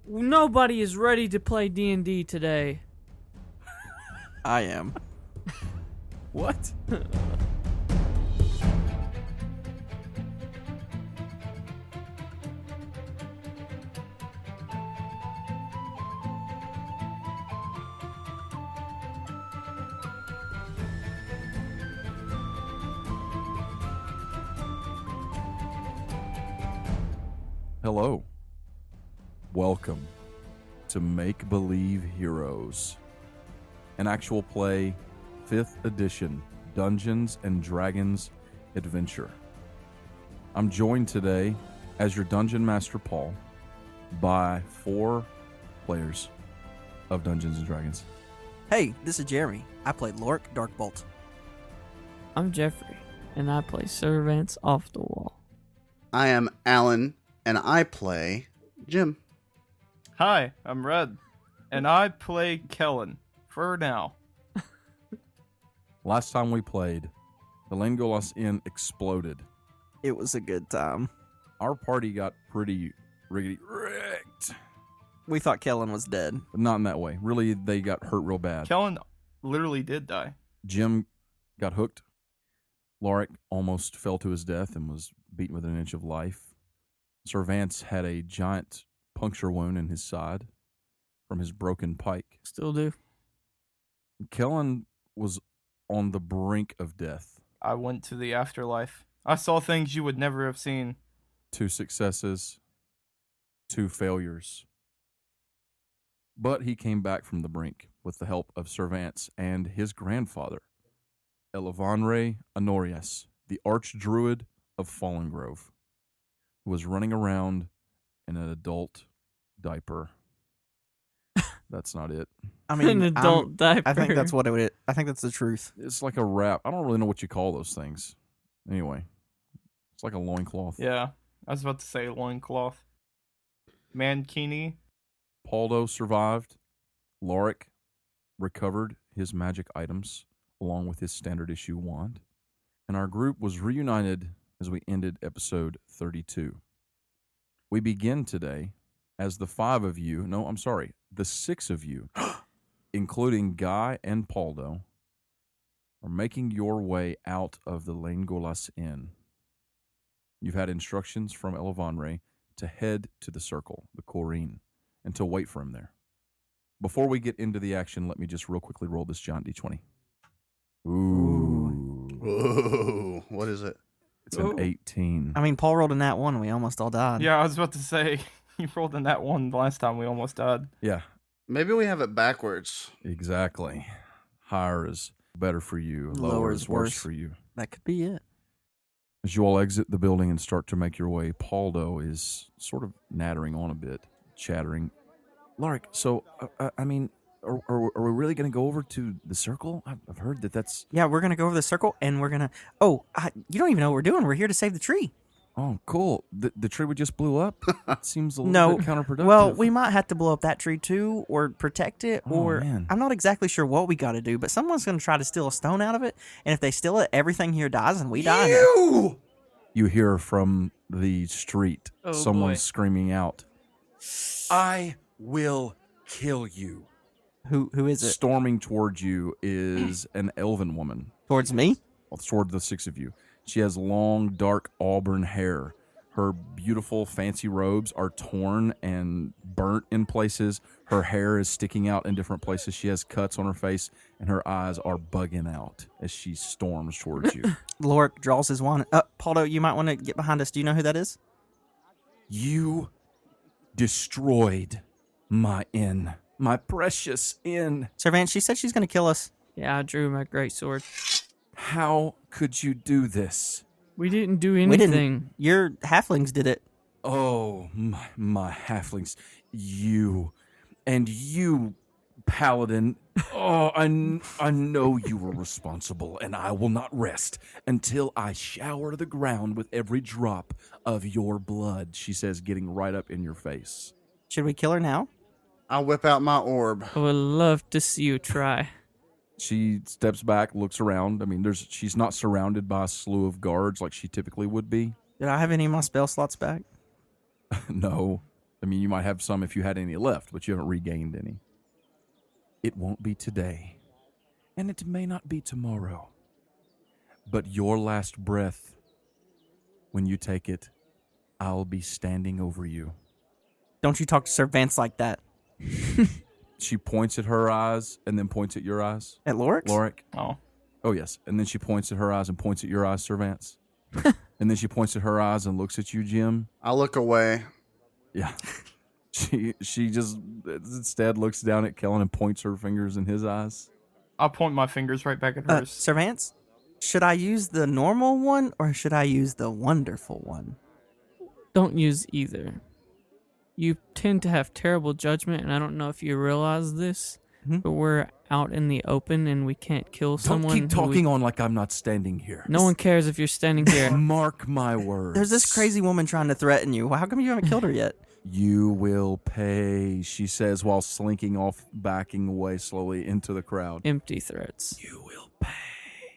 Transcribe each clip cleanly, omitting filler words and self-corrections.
Nobody is ready to play D&D today. I am. What? Hello. Welcome to Make Believe Heroes, an actual play 5th edition Dungeons and Dragons adventure. I'm joined today as your Dungeon Master Paul by 4 players of Dungeons and Dragons. Hey, this is Jeremy. I play Lork Darkbolt. I'm Jeffrey, and I play Servants Off the Wall. I am Alan, and I play Jim. Hi, I'm Red, and I play Kellen, for now. Last time we played, the Langolas Inn exploded. It was a good time. Our party got pretty riggedy wrecked. We thought Kellen was dead. But not in that way. Really, they got hurt real bad. Kellen literally did die. Jim got hooked. Lorik almost fell to his death and was beaten with an inch of life. Sir Vance had a giant puncture wound in his side from his broken pike. Still do. Kellen was on the brink of death. I went to the afterlife. I saw things you would never have seen. 2 successes, 2 failures. But he came back from the brink with the help of Sir Vance and his grandfather, Ellevanre Anorias, the Archdruid of Fallengrove, who was running around in an adult diaper. That's not it. I mean, An adult diaper. I think that's what it is. I think that's the truth. It's like a wrap. I don't really know what you call those things. Anyway, it's like a loincloth. Yeah, I was about to say loincloth. Mankini. Paldo survived. Lorik recovered his magic items along with his standard issue wand. And our group was reunited as we ended episode 32. We begin today as the 5 of you, no, I'm sorry, the 6 of you, including Guy and Paldo, are making your way out of the Langolas Inn. You've had instructions from Ellevanre to head to the circle, the Corin, and to wait for him there. Before we get into the action, let me just real quickly roll this giant D20. Ooh. Whoa, what is it? It's an 18. I mean, Paul rolled a nat 1 and we almost all died. Yeah, I was about to say, you rolled in that one last time we almost died. Yeah, Maybe we have it backwards. exactly. Higher is better for you. Lower Lower is is worse worse. for you. That could be it. As you all exit the building and start to make your way, Paldo is sort of nattering on a bit, chattering. Lorik, so, I mean, are we really going to go over to the circle? I've heard that's... Yeah, we're going to go over the circle and we're going to... Oh, you don't even know what we're doing. We're here to save the tree. Oh, cool. The tree we just blew up? It seems a little No. bit counterproductive. Well, we might have to blow up that tree too or protect it Oh, or... man. I'm not exactly sure what we got to do, but someone's going to try to steal a stone out of it. And if they steal it, everything here dies and we die. You hear from the street Oh, someone boy. screaming out, I will kill you. Who is it? Storming towards you is an elven woman. Towards me? Toward the 6 of you. She has long, dark auburn hair. Her beautiful, fancy robes are torn and burnt in places. Her hair is sticking out in different places. She has cuts on her face, and her eyes are bugging out as she storms towards you. Lorik draws his wand. Paldo, you might want to get behind us. Do you know who that is? You destroyed my inn. My precious inn. Sir Vance, she said she's going to kill us. Yeah, I drew my great sword. How could you do this? We didn't do We anything. didn't. Your halflings did it. Oh, my halflings. You. And you, paladin. Oh, I know you were responsible, and I will not rest until I shower the ground with every drop of your blood, she says, getting right up in your face. Should we kill her now? I'll whip out my orb. I would love to see you try. She steps back, looks around. I mean, she's not surrounded by a slew of guards like she typically would be. Did I have any of my spell slots back? No. I mean, you might have some if you had any left, but you haven't regained any. It won't be today, and it may not be tomorrow, but your last breath, when you take it, I'll be standing over you. Don't you talk to Sir Vance like that. She points at her eyes and then points at your eyes. At Lorik's? Lorik. Oh. Oh, yes. And then she points at her eyes and points at your eyes, Sir Vance. And then she points at her eyes and looks at you, Jim. I look away. Yeah. She just instead looks down at Kellen and points her fingers in his eyes. I'll point my fingers right back at hers. Sir Vance, should I use the normal one or should I use the wonderful one? Don't use either. You tend to have terrible judgment, and I don't know if you realize this, but we're out in the open and we can't kill someone. Don't keep talking on like I'm not standing here. No one cares if you're standing here. Mark my words. There's this crazy woman trying to threaten you. How come you haven't killed her yet? You will pay, she says while slinking off, backing away slowly into the crowd. Empty threats. You will pay.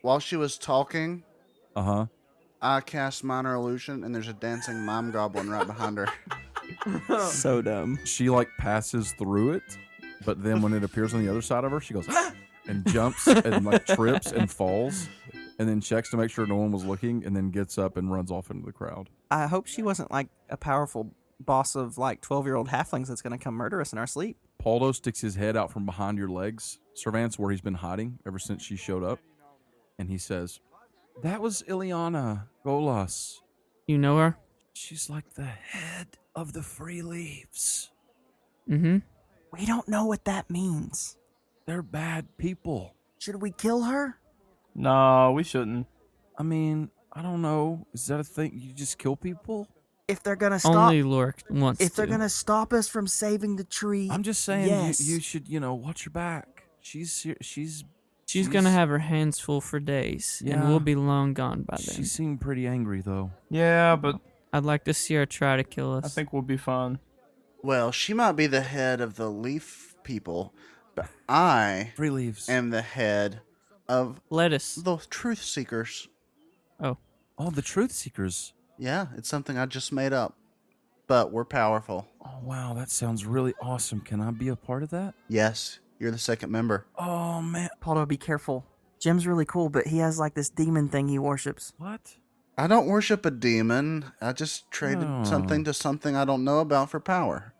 While she was talking, Uh-huh. I cast Minor Illusion, and there's a dancing mime goblin right behind her. So dumb. She like passes through it, but then when it appears on the other side of her, she goes and jumps and like trips and falls, and then checks to make sure no one was looking, and then gets up and runs off into the crowd. I hope she wasn't like a powerful boss of like 12-year-old halflings that's going to come murder us in our sleep. Paldo sticks his head out from behind your legs, Sir Vance, where he's been hiding ever since she showed up, and he says, "That was Ileana Golas. You know her? She's like the head of the Free Leaves. Mm-hmm. We don't know what that means. They're bad people. Should we kill her? No, we shouldn't. I mean, I don't know. Is that a thing? You just kill people? If they're going to stop Only Lorik wants if they're to. going to stop us from saving the tree. I'm just saying yes. you should, watch your back. She's She's gonna have her hands full for days, and Yeah. we'll be long gone by then. She seemed pretty angry though. Yeah, but I'd like to see her try to kill us. I think we'll be fine. Well, she might be the head of the leaf people, but I Free Leaves. am the head of Lettuce. the truth seekers. Oh, the Truth Seekers. Yeah, it's something I just made up, but we're powerful. Oh wow, that sounds really awesome. Can I be a part of that? Yes, you're the second member. Oh man, Paldo, be careful. Jim's really cool, but he has like this demon thing he worships. what? I don't worship a demon. I just traded Oh. something to something I don't know about for power.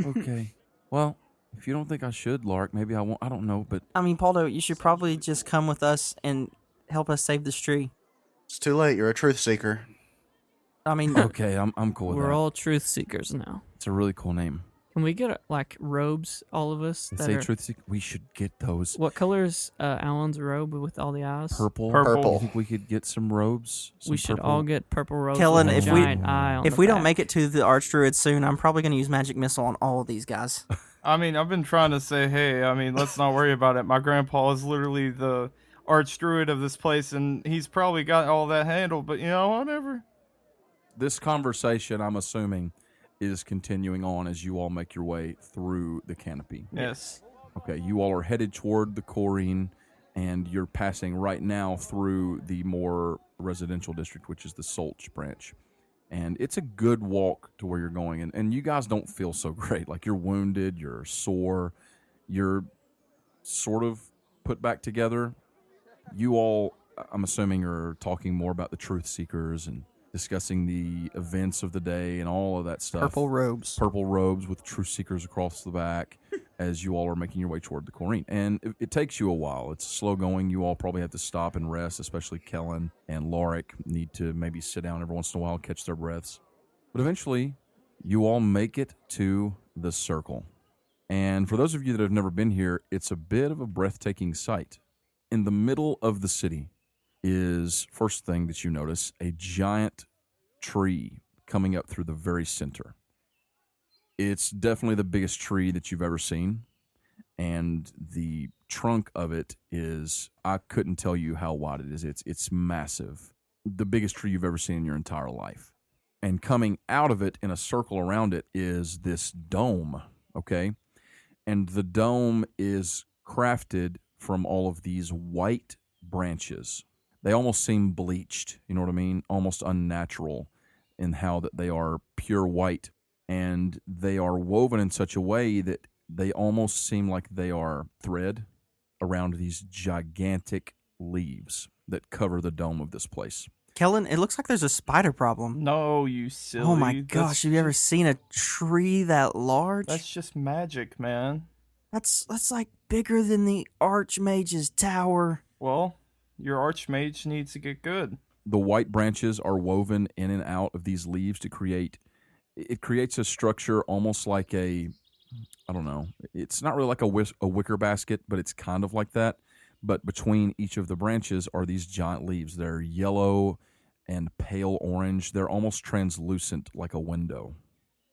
Okay. Well, if you don't think I should, Lark, maybe I won't. I don't know, but I mean, Paldo, you should probably just come with us and help us save this tree. It's too late. You're a truth seeker. I mean, okay, I'm cool with We're that. all truth seekers now. It's a really cool name. Can we get like robes, all of us? They that say are- Truth Seeker. We should get those. What color is Alan's robe with all the eyes? Purple. Purple. You think we could get some robes? We Some should purple? all get purple robes Kellen, with a if we- giant eye on if the we don't back. make it to the Archdruid soon, I'm probably going to use Magic Missile on all of these guys. I mean, I've been trying to say, hey, let's not worry about it. My grandpa is literally the Archdruid of this place, and he's probably got all that handled, but whatever. This conversation, I'm assuming, is continuing on as you all make your way through the canopy. Yes. Okay, you all are headed toward the Corin, and you're passing right now through the more residential district, which is the Solch branch. And it's a good walk to where you're going. And you guys don't feel so great. Like, you're wounded, you're sore, you're sort of put back together. You all, I'm assuming, are talking more about the Truth Seekers and discussing the events of the day and all of that stuff. Purple robes. Purple robes with Truth Seekers across the back as you all are making your way toward the Corin. And it takes you a while. It's slow going. You all probably have to stop and rest, especially Kellen and Lorik need to maybe sit down every once in a while, catch their breaths. But eventually, you all make it to the circle. And for those of you that have never been here, it's a bit of a breathtaking sight. In the middle of the city is, first thing that you notice, a giant tree coming up through the very center. It's definitely the biggest tree that you've ever seen, and the trunk of it is, I couldn't tell you how wide it is. It's massive. The biggest tree you've ever seen in your entire life. And coming out of it in a circle around it is this dome, okay? And the dome is crafted from all of these white branches. They almost seem bleached, you know what I mean? Almost unnatural in how that they are pure white. and they are woven in such a way that they almost seem like they are thread around these gigantic leaves that cover the dome of this place. Kellen, it looks like there's a spider problem. No, you silly. Oh my That's gosh, have you ever seen a tree that large? That's just magic, man. That's like bigger than the Archmage's tower. Well, your archmage needs to get good. The white branches are woven in and out of these leaves to create a structure almost like I don't know, it's not really like a wicker basket, but it's kind of like that. But between each of the branches are these giant leaves. They're yellow and pale orange. They're almost translucent like a window.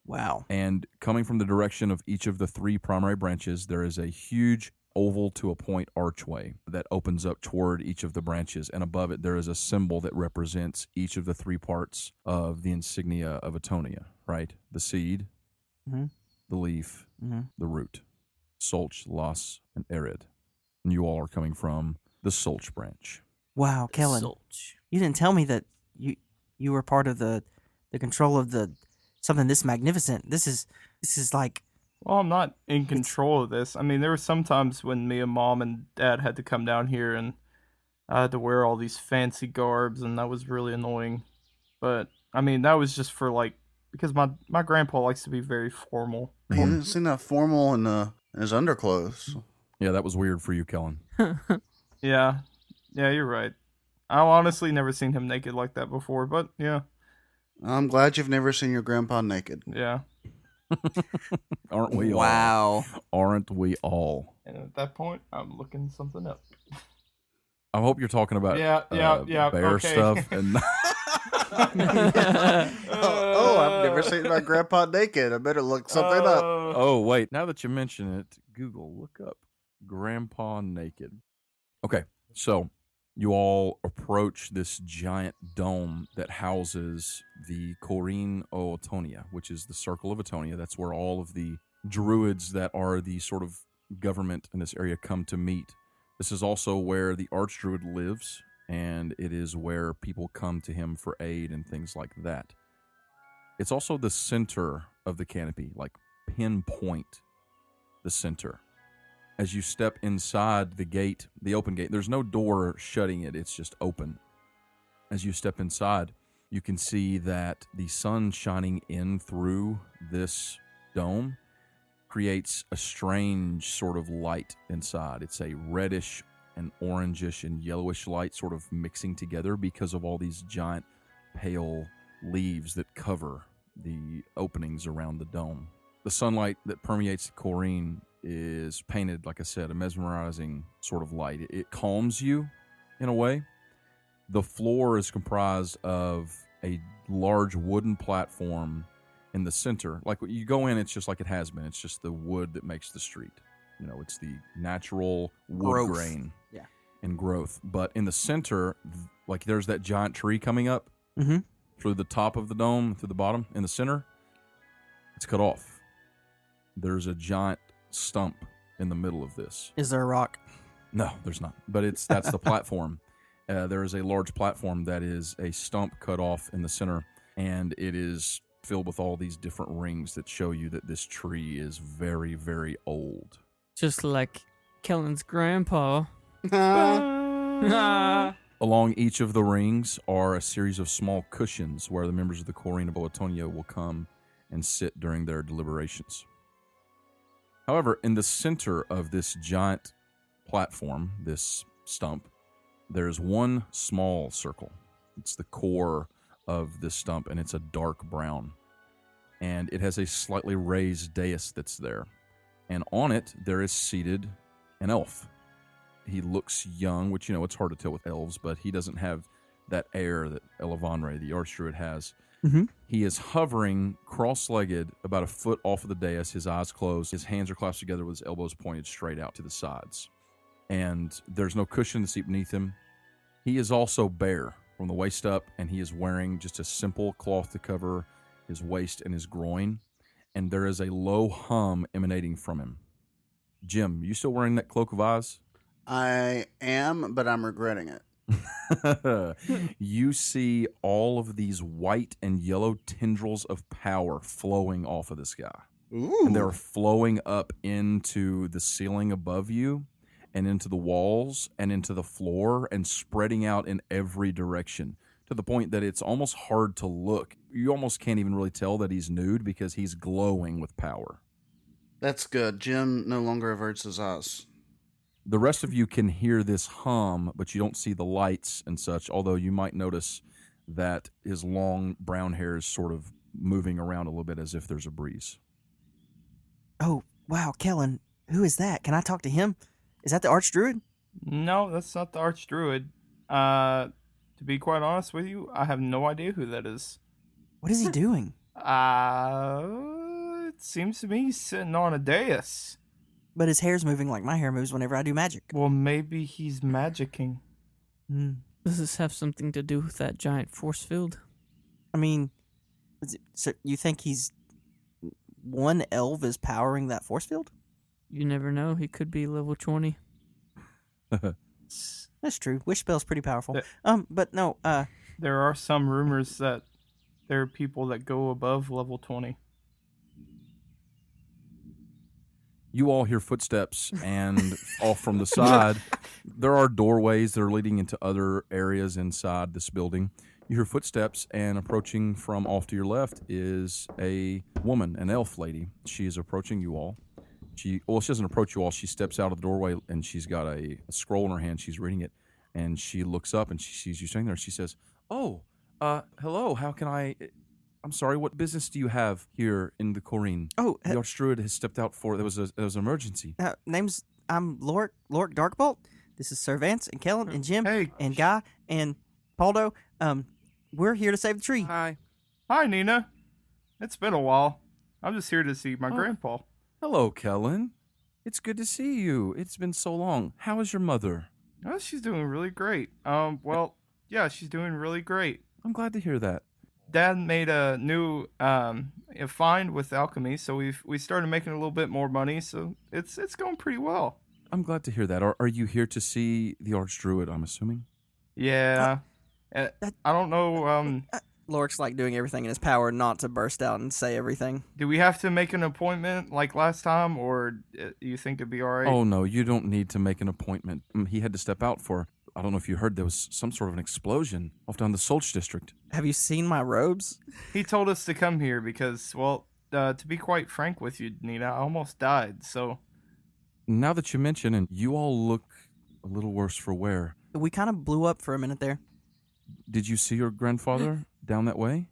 Wow. And coming from the direction of each of the 3 primary branches, there is a huge oval to a point archway that opens up toward each of the branches. And above it, there is a symbol that represents each of the 3 parts of the insignia of Atonia, right? The seed, Mm-hmm. the leaf, Mm-hmm. the root. Solch, Las, and Erid. And you all are coming from the Solch branch. Wow, Kellen, Solch. you didn't tell me that you were part of the control of something this magnificent. This is like, Well, I'm not in control of this. I mean, there were some times when me and Mom and Dad had to come down here and I had to wear all these fancy garbs, and that was really annoying. But, I mean, that was just for, like, because my grandpa likes to be very formal. He didn't seem that formal in his underclothes. Yeah, that was weird for you, Kellen. Yeah, you're right. I've honestly never seen him naked like that before, but yeah. I'm glad you've never seen your grandpa naked. Yeah. Aren't we all? wow. Aren't we all? And at that point, I'm looking something up. I hope you're talking about Yeah, bear okay. stuff. And I've never seen my grandpa naked. I better look something up. oh, wait. Now that you mention it, Google, look up Grandpa Naked. Okay, so you all approach this giant dome that houses the Corin of Atonia, which is the Circle of Atonia. That's where all of the druids that are the sort of government in this area come to meet. This is also where the Archdruid lives, and it is where people come to him for aid and things like that. It's also the center of the canopy, like pinpoint the center. As you step inside the gate, the open gate, there's no door shutting it, it's just open. As you step inside, you can see that the sun shining in through this dome creates a strange sort of light inside. It's a reddish and orangish and yellowish light sort of mixing together because of all these giant pale leaves that cover the openings around the dome. The sunlight that permeates the Corin is painted, like I said, a mesmerizing sort of light. It calms you in a way. The floor is comprised of a large wooden platform in the center. Like you go in, it's just like it has been. It's just the wood that makes the street. You know, it's the natural wood Growth. grain Yeah. and growth. But in the center, like there's that giant tree coming up Mm-hmm. through the top of the dome, through the bottom. In the center, it's cut off. There's a giant stump in the middle of this. Is there a rock? No, there's not. But that's the platform. There is a large platform that is a stump cut off in the center, and it is filled with all these different rings that show you that this tree is very, very old. Just like Kellen's grandpa. Along each of the rings are a series of small cushions where the members of the Corin of Atonia will come and sit during their deliberations. However, in the center of this giant platform, this stump, there's one small circle. It's the core of this stump, and it's a dark brown. And it has a slightly raised dais that's there. And on it, there is seated an elf. He looks young, which, it's hard to tell with elves, but he doesn't have that air that Ellevanre, the Archdruid, has. Mm-hmm. He is hovering cross-legged about a foot off of the dais, his eyes closed. His hands are clasped together with his elbows pointed straight out to the sides. And there's no cushion to seat beneath him. He is also bare from the waist up, and he is wearing just a simple cloth to cover his waist and his groin. And there is a low hum emanating from him. Jim, you still wearing that cloak of eyes? I am, but I'm regretting it. You see all of these white and yellow tendrils of power flowing off of this guy. Ooh. And they're flowing up into the ceiling above you and into the walls and into the floor and spreading out in every direction to the point that it's almost hard to look. You almost can't even really tell that he's nude because he's glowing with power. That's good. Jim no longer averts his eyes. The rest of you can hear this hum, but you don't see the lights and such, although you might notice that his long brown hair is sort of moving around a little bit as if there's a breeze. Oh, wow, Kellen, who is that? Can I talk to him? Is that the Archdruid? No, that's not the Archdruid. To be quite honest with you, I have no idea who that is. What is he doing? It seems to me he's sitting on a dais. But his hair's moving like my hair moves whenever I do magic. Well, maybe he's magicking. Does this have something to do with that giant force field? I mean, so you think he's one elf is powering that force field? You never know. He could be level 20. That's true. Wish spell's pretty powerful. But no, There are some rumors that there are people that go above level 20. You all hear footsteps, and off from the side, there are doorways that are leading into other areas inside this building. You hear footsteps, and approaching from off to your left is a woman, an elf lady. She is approaching you all. She doesn't approach you all. She steps out of the doorway, and she's got a scroll in her hand. She's reading it, and she looks up, and she sees you standing there. She says, "Oh, hello. How can I? I'm sorry. What business do you have here in the Corin? oh, The Archdruid has stepped out for there was an emergency." I'm Loric Darkbolt. This is Sir Vance and Kellen and Jim Hey. and Guy and Paldo. We're here to save the tree. Hi. Hi, Nina. It's been a while. I'm just here to see my Oh. grandpa. Hello, Kellen. It's good to see you. It's been so long. How is your mother? Oh, she's doing really great. Yeah, she's doing really great. I'm glad to hear that. Dad made a new a find with alchemy, so we started making a little bit more money. So it's going pretty well. I'm glad to hear that. Are you here to see the Archdruid, I'm assuming? Yeah, I don't know. Loric's like doing everything in his power not to burst out and say everything. Do we have to make an appointment like last time, or you think it'd be all right? Oh, no, you don't need to make an appointment. He had to step out for, I don't know if you heard, there was some sort of an explosion off down the Solch district. Have you seen my robes? He told us to come here because, well, to be quite frank with you, Nina, I almost died. So Now that you mention, and you all look a little worse for wear. We kind of blew up for a minute there. Did you see your grandfather down that way?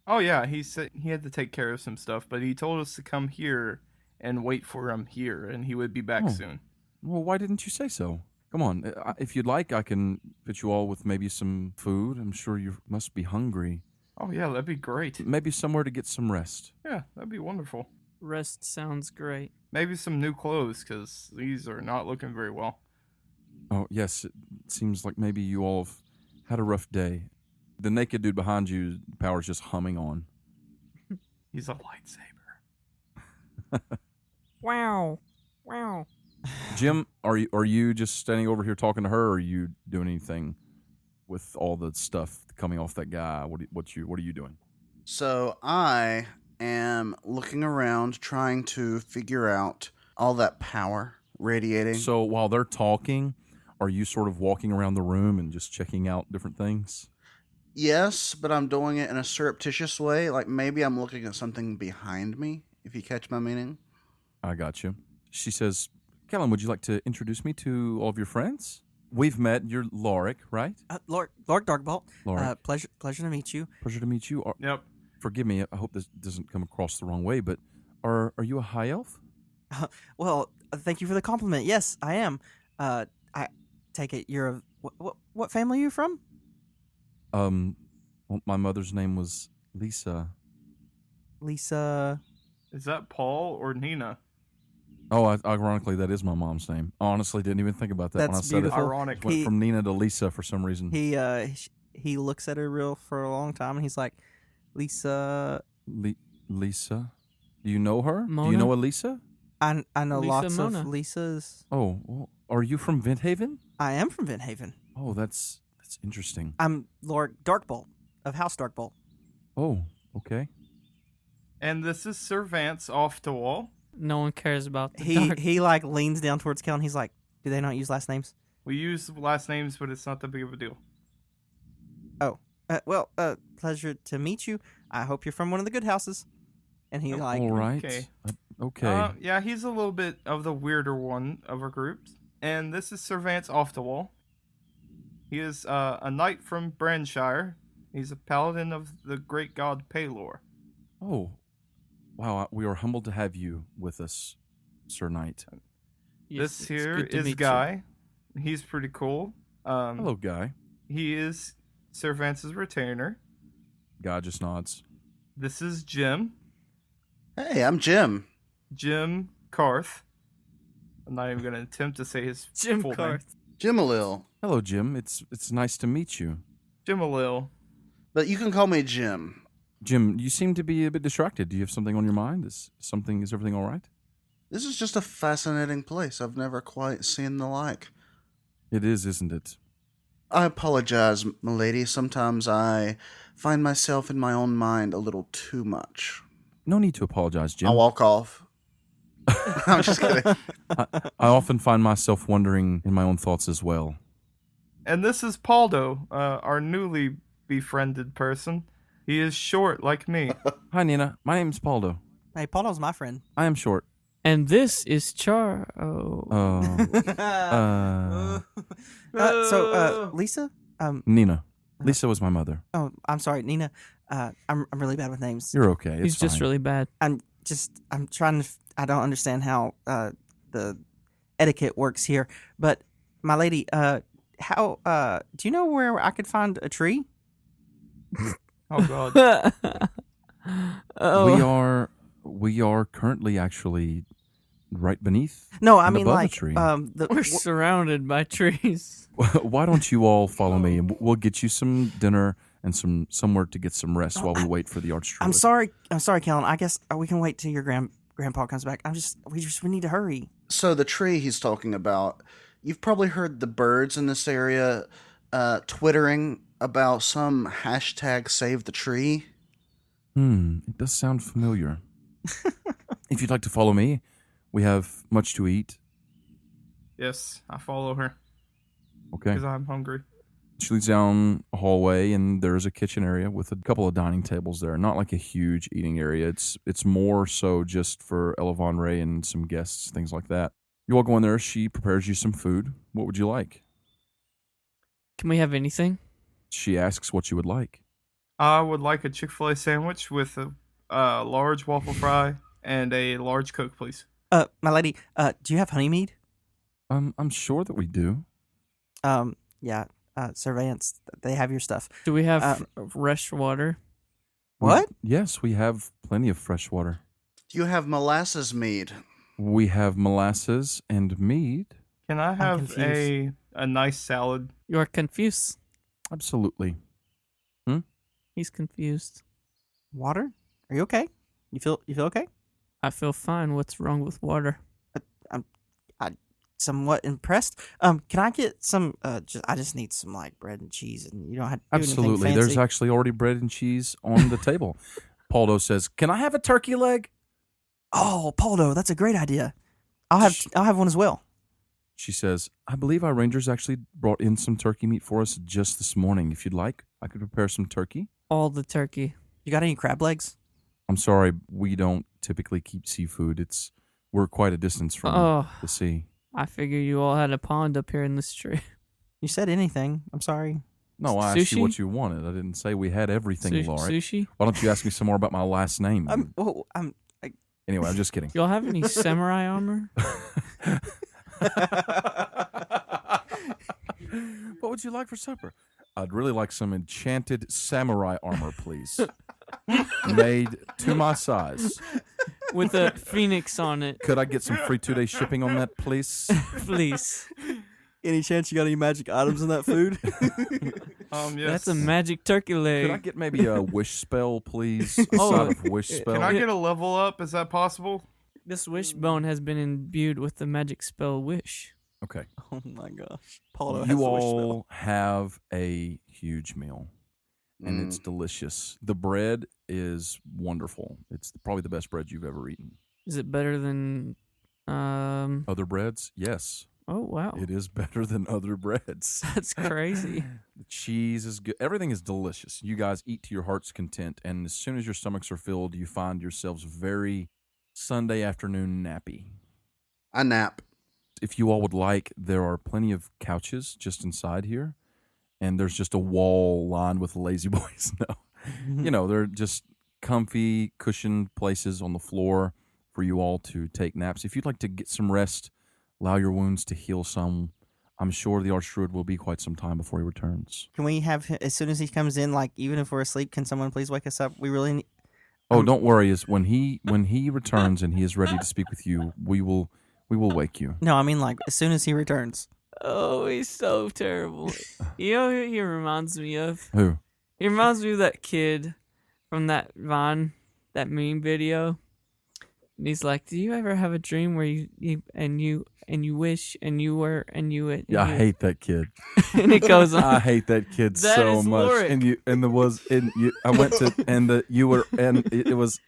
oh yeah, he said he had to take care of some stuff, but he told us to come here and wait for him here, and he would be back Oh. soon. Well, why didn't you say so? Come on, if you'd like, I can fit you all with maybe some food. I'm sure you must be hungry. Oh yeah, that'd be great. Maybe somewhere to get some rest. Yeah, that'd be wonderful. Rest sounds great. Maybe some new clothes, because these are not looking very well. Oh, yes, it seems like maybe you all have had a rough day. The naked dude behind you, power's just humming on. He's a lightsaber. Wow. Wow. Jim, are you just standing over here talking to her, or are you doing anything with all the stuff coming off that guy? What are you doing? So I am looking around trying to figure out all that power radiating. So while they're talking, are you sort of walking around the room and just checking out different things? Yes, but I'm doing it in a surreptitious way. Like maybe I'm looking at something behind me, if you catch my meaning. I got you. She says, Kellen, would you like to introduce me to all of your friends? We've met. You're Loric, right? Lord Darkbolt. Loric. Pleasure to meet you. Pleasure to meet you. Yep. Forgive me. I hope this doesn't come across the wrong way, but are you a high elf? Well, thank you for the compliment. Yes, I am. I take it you're of what family are you from? Well, my mother's name was Lisa. Lisa. Is that Paul or Nina? Oh, ironically, that is my mom's name. Honestly, didn't even think about that when I That's said beautiful. it. Ironic. Went from Nina to Lisa for some reason. He looks at her for a long time and he's like, Lisa. Lisa? Do you know her? Mona? Do you know Elisa? I know Lisa lots Mona. of Lisas. Oh, well, are you from Venthaven? I am from Venthaven. Oh, that's That's interesting. I'm Lord Darkbolt of House Darkbolt. Oh, okay. And this is Sir Vance off the wall. No one cares about the He dark. he like leans down towards Kel and he's like, "Do they not use last names?" We use last names, but it's not that big of a deal. Oh, pleasure to meet you. I hope you're from one of the good houses. And he like, All right. okay. Okay. Yeah, he's a little bit of the weirder one of our groups. And this is Sir Vance off the wall. He is a knight from Branshire. He's a paladin of the great god Palor. Oh, wow. We are humbled to have you with us, Sir Knight. Yes, This it's here good to is meet you. Guy. He's pretty cool. Hello, Guy. He is Sir Vance's retainer. Guy just nods. This is Jim. Hey, I'm Jim. Jim Carth. I'm not even going to attempt to say his Jim full name. Carth. Jim Alil. Hello, Jim. It's nice to meet you. Jim Alil. But you can call me Jim. Jim, you seem to be a bit distracted. Do you have something on your mind? Is everything all right? This is just a fascinating place. I've never quite seen the like. It is, isn't it? I apologize, milady. Sometimes I find myself in my own mind a little too much. No need to apologize, Jim. I'll walk off. I'm just kidding. I often find myself wondering in my own thoughts as well. And this is Paldo, our newly befriended person. He is short like me. Hi, Nina. My name's Paldo. "Hey, Paulo's my friend." I am short. And this is Char. Oh. Lisa. Nina. Lisa was my mother. Oh, I'm sorry, Nina. I'm really bad with names. You're okay. He's It's just fine. really bad. I'm trying to. I don't understand how the etiquette works here. But my lady, how do you know where I could find a tree? Oh, God. Oh. We are currently actually right beneath. No, I and mean above like a tree. We're surrounded by trees. Why don't you all follow me and we'll get you some dinner and somewhere to get some rest while we wait for the Archdruid. I'm sorry, Kellen. I guess we can wait till your grandpa comes back. We need to hurry. So the tree he's talking about, you've probably heard the birds in this area twittering about some hashtag save the tree. It does sound familiar. If you'd like to follow me, we have much to eat. Yes, I follow her Okay. because I'm hungry. She leads down a hallway, and there's a kitchen area with a couple of dining tables there. Not like a huge eating area. It's more so just for Ellevanre and some guests, things like that. You all go in there. She prepares you some food. What would you like? Can we have anything? She asks what you would like. I would like a Chick-fil-A sandwich with a large waffle fry and a large Coke, please. My lady, do you have honeymead? I'm sure that we do. Yeah. Surveillance. They have your stuff. Do we have fresh water? What? Yes, we have plenty of fresh water. Do you have molasses mead? We have molasses and mead. Can I have confused. a nice salad? You are confused. Absolutely. He's confused. Water? Are you okay? You feel okay? I feel fine. What's wrong with water? I'm somewhat impressed. Can I get some? I just need some like bread and cheese, and you don't have to do anything Absolutely. fancy. There's actually already bread and cheese on the table. Paldo says, "Can I have a turkey leg?" Oh, Paldo, that's a great idea. I'll have one as well. She says, "I believe our rangers actually brought in some turkey meat for us just this morning. If you'd like, I could prepare some turkey." All the turkey. You got any crab legs? I'm sorry, we don't typically keep seafood. We're quite a distance from Oh, the sea. I figure you all had a pond up here in this tree. You said anything. I'm sorry. No, I asked you Sushi? what you wanted. I didn't say we had everything, Laurie. Sushi? Why don't you ask me some more about my last name? Anyway, I'm just kidding. Y'all have any samurai armor? What would you like for supper? I'd really like some enchanted samurai armor, please. Made to my size. With a phoenix on it, Could I get some free 2-day shipping on that, please? please. Any chance you got any magic items in that food? Yes. That's a magic turkey leg. Could I get maybe a wish spell, please? A Oh, side of wish spell. Can I get a level up? Is that possible? This wishbone has been imbued with the magic spell wish. Okay. Oh my gosh. Paulo has You the wish spell. all have a huge meal, and it's delicious. The bread is wonderful. It's probably the best bread you've ever eaten. Is it better than Other breads? Yes. Oh wow. It is better than other breads. That's crazy. The cheese is good. Everything is delicious. You guys eat to your heart's content, and as soon as your stomachs are filled, you find yourselves very Sunday afternoon nappy. I nap. If you all would like, there are plenty of couches just inside here, and there's just a wall lined with lazy boys. No, they're just comfy, cushioned places on the floor for you all to take naps. If you'd like to get some rest, allow your wounds to heal some, I'm sure the Archdruid will be quite some time before he returns. Can we have him, as soon as he comes in, like even if we're asleep, can someone please wake us up? We really need. Oh, don't worry. Is when he returns and he is ready to speak with you, we will wake you. No, I mean like as soon as he returns. Oh, he's so terrible. You know who he reminds me of? Who? He reminds me of that kid from that Vine, that meme video. And he's like, "Do you ever have a dream where you wish and you were and you?" And Yeah, I hate that kid. and it goes on. I hate that kid That so is much. Lorik. I went to you were and it was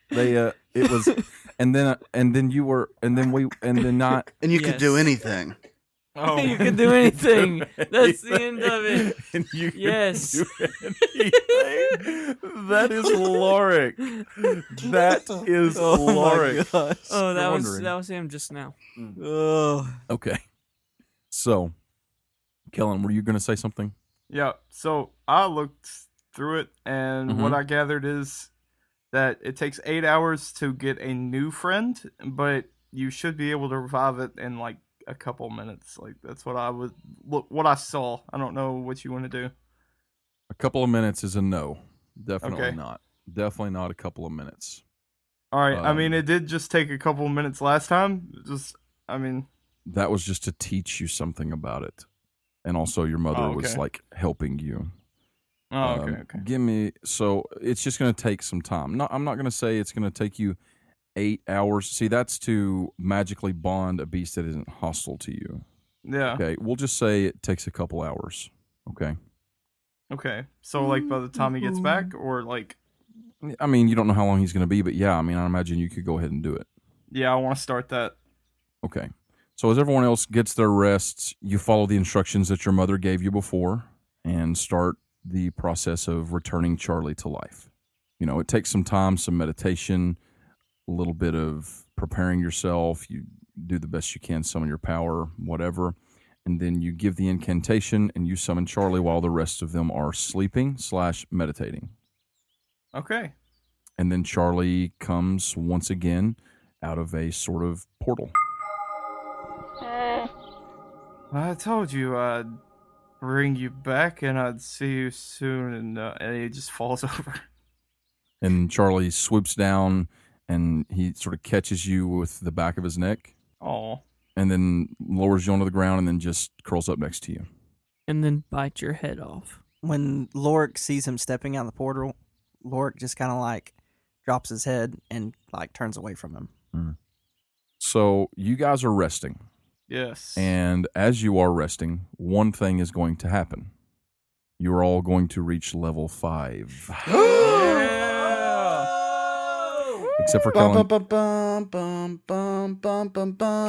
and then you were and then we and then not And you could do Yes. anything. Oh, You can do anything. That's the end of it. And you can Yes. do anything. That is Lorik. That is Lorik. gosh. Oh, that You're was wondering. that was him just now. Oh. Okay. So, Kellen, were you going to say something? yeah. So I looked through it, and what I gathered is that it takes 8 hours to get a new friend, but you should be able to revive it in like a couple minutes. Like that's what what I saw. I don't know what you want to do. A couple of minutes is a no. Definitely Okay. not. Definitely not a couple of minutes. All right. I mean, Um, it did just take a couple minutes last time. That was just to teach you something about it. And also your mother Oh, was okay. like helping you. Oh, okay, okay. So it's just going to take some time. No, I'm not going to say it's going to take you 8 hours. See, that's to magically bond a beast that isn't hostile to you. Yeah. Okay. We'll just say it takes a couple hours. Okay. Okay. So like by the time he gets back, or like, I mean, you don't know how long he's going to be, but yeah, I mean, I imagine you could go ahead and do it. yeah, I want to start that. Okay. So as everyone else gets their rests, you follow the instructions that your mother gave you before and start the process of returning Charlie to life. You know, it takes some time, some meditation, a little bit of preparing yourself. You do the best you can, summon your power, whatever. And then you give the incantation and you summon Charlie while the rest of them are sleeping/meditating. Okay. And then Charlie comes once again out of a sort of portal. I told you I'd bring you back and I'd see you soon, and he just falls over. And Charlie swoops down and he sort of catches you with the back of his neck Oh. and then lowers you onto the ground and then just curls up next to you. And then bite your head off. When Lorik sees him stepping out the portal, Lorik just kind of like drops his head and like turns away from him. So you guys are resting. Yes. And as you are resting, one thing is going to happen. You're all going to reach level 5. Except for Kellen.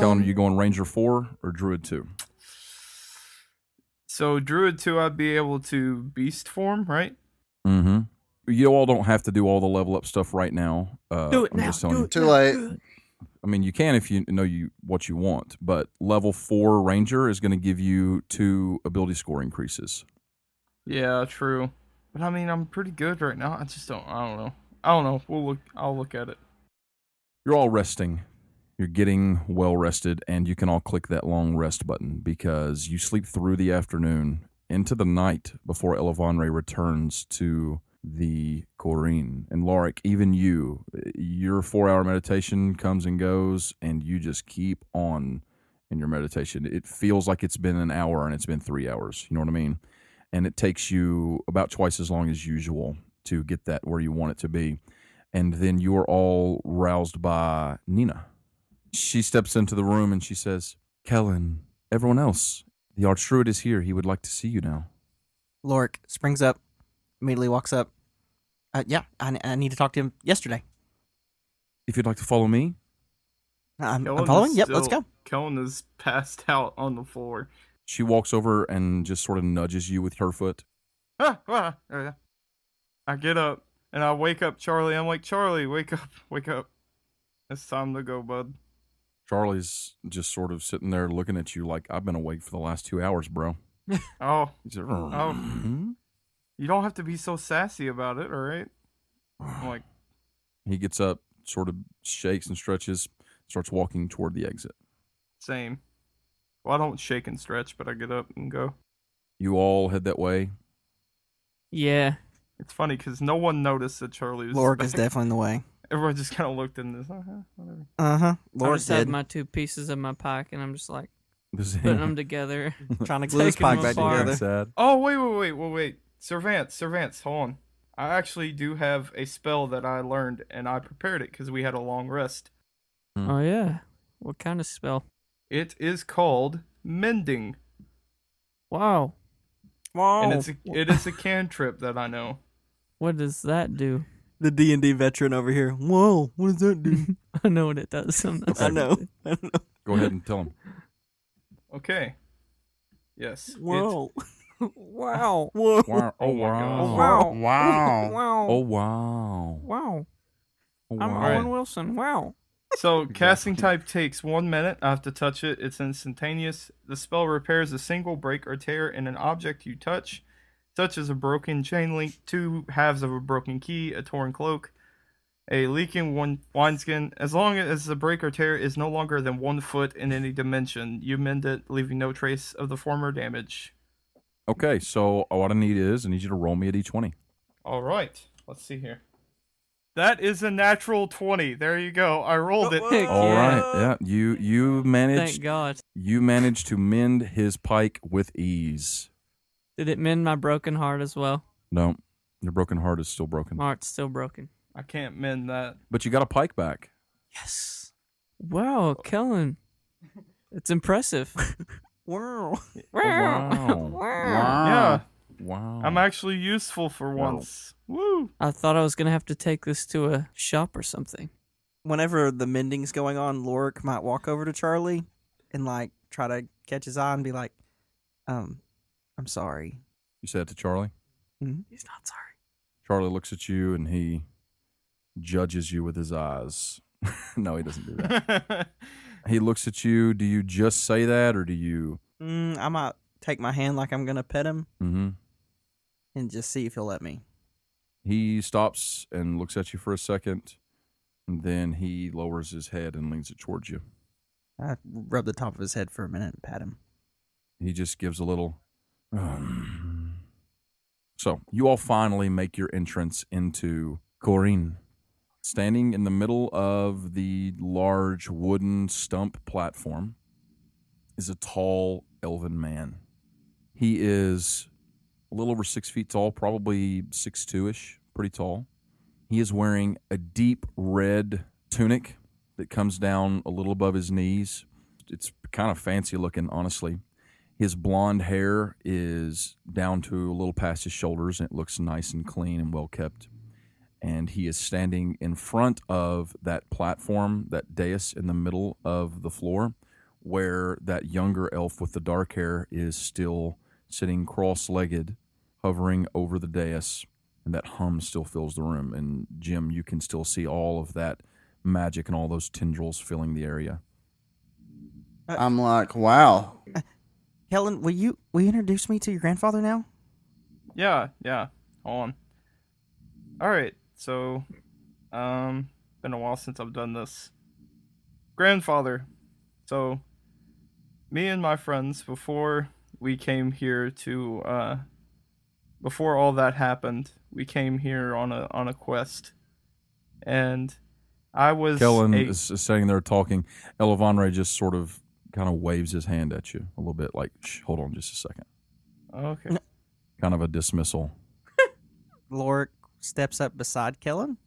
Kellen, are you going Ranger 4 or Druid 2? So Druid 2, I'd be able to beast form, right? Mm-hmm. You all don't have to do all the level up stuff right now. Do it I'm now. just telling Do you. it Too now, late. do it. I mean, you can if you know what you want, but level 4 Ranger is going to give you 2 ability score increases. Yeah, true. But I mean, I'm pretty good right now. I don't know. I'll look at it. You're all resting. You're getting well rested, and you can all click that long rest button because you sleep through the afternoon into the night before Ellevanre returns to the Corin. And Lorik, even your 4-hour meditation comes and goes, and you just keep on in your meditation. It feels like it's been an hour and it's been 3 hours. You know what I mean? And it takes you about twice as long as usual to get that where you want it to be. And then you are all roused by Nina. She steps into the room and she says, Kellen, Everyone else, the Archdruid is here. He would like to see you now. Lorik springs up, immediately walks up. Yeah, I need to talk to him yesterday. If you'd like to follow me, I'm Kellen following. is Yep, let's still- go. Kellen is passed out on the floor. she walks over and just sort of nudges you with her foot. I get up and I wake up Charlie. I'm like, Charlie, wake up, wake up. It's time to go, bud. Charlie's just sort of sitting there looking at you like, I've been awake for the last 2 hours, bro. Oh, He's like, Oh. you don't have to be so sassy about it, all right? I'm like, He gets up, sort of shakes and stretches, starts walking toward the exit. same. Well, I don't shake and stretch, but I get up and go. You all head that way. Yeah. It's funny because no one noticed that Charlie was Lorik back. is definitely in the way. Everyone just kind of looked in this. Whatever. Uh-huh. I Lorik just have did. my 2 pieces of my pike, and I'm just like This putting them together. Trying to glue his Taking pike them back apart. together. Sad. Oh, wait. Servants, hold on. I actually do have a spell that I learned, and I prepared it because we had a long rest. Oh yeah. What kind of spell? It is called Mending, Wow. Wow. and it is a cantrip that I know. What does that do? the D&D veteran over here. Whoa, what does that do? I know what it does. I'm not I know. I know. Go ahead and tell him. Okay. Yes. Whoa. Wow. Whoa. Wow. Oh my God. Wow. Wow. Wow. Oh, wow. Wow. Oh, I'm wow. Owen Wilson. Wow. So, casting type takes 1 minute. I have to touch it. It's instantaneous. The spell repairs a single break or tear in an object you touch, such as a broken chain link, 2 halves of a broken key, a torn cloak, a leaking wineskin. As long as the break or tear is no longer than 1 foot in any dimension, you mend it, leaving no trace of the former damage. Okay, so what I need you to roll me a d20. All right. Let's see here. That is a natural 20. There you go. I rolled it. Heck All yeah. right, yeah, you Thank managed God. to mend his pike with ease. Did it mend my broken heart as well? No, your broken heart is still broken, My heart's still broken. I can't mend that. but you got a pike back. Yes. Wow, Kellen. It's impressive. Wow. Wow. Yeah. Wow. I'm actually useful for once. Woo! I thought I was going to have to take this to a shop or something. Whenever the mending's going on, Lorik might walk over to Charlie and like try to catch his eye and be like, I'm sorry. You said it to Charlie. He's not sorry. Charlie looks at you and he judges you with his eyes. No, he doesn't do that. He looks at you. Do you just say that, or do you? I might take my hand like I'm going to pet him Mm-hmm. and just see if he'll let me. He stops and looks at you for a second, and then he lowers his head and leans it towards you. I rub the top of his head for a minute and pat him. He just gives a little. So you all finally make your entrance into Corin. Standing in the middle of the large wooden stump platform is a tall elven man. He is a little over 6 feet tall, probably 6'2"-ish, pretty tall. He is wearing a deep red tunic that comes down a little above his knees. It's kind of fancy looking, honestly. His blonde hair is down to a little past his shoulders, and it looks nice and clean and well kept. And he is standing in front of that platform, that dais in the middle of the floor, where that younger elf with the dark hair is still sitting cross-legged, hovering over the dais, and that hum still fills the room. And Jim, you can still see all of that magic and all those tendrils filling the area. I'm like, wow. Helen, will you introduce me to your grandfather now? Yeah. Hold on. All right. So, been a while since I've done this. Grandfather. So, me and my friends, before we came here to, before all that happened, we came here on a quest, and I was Kellen is sitting there talking. Ellevanre just sort of kind of waves his hand at you a little bit, like, shh, hold on just a second. Okay. Kind of a dismissal. Lorik steps up beside Kellen.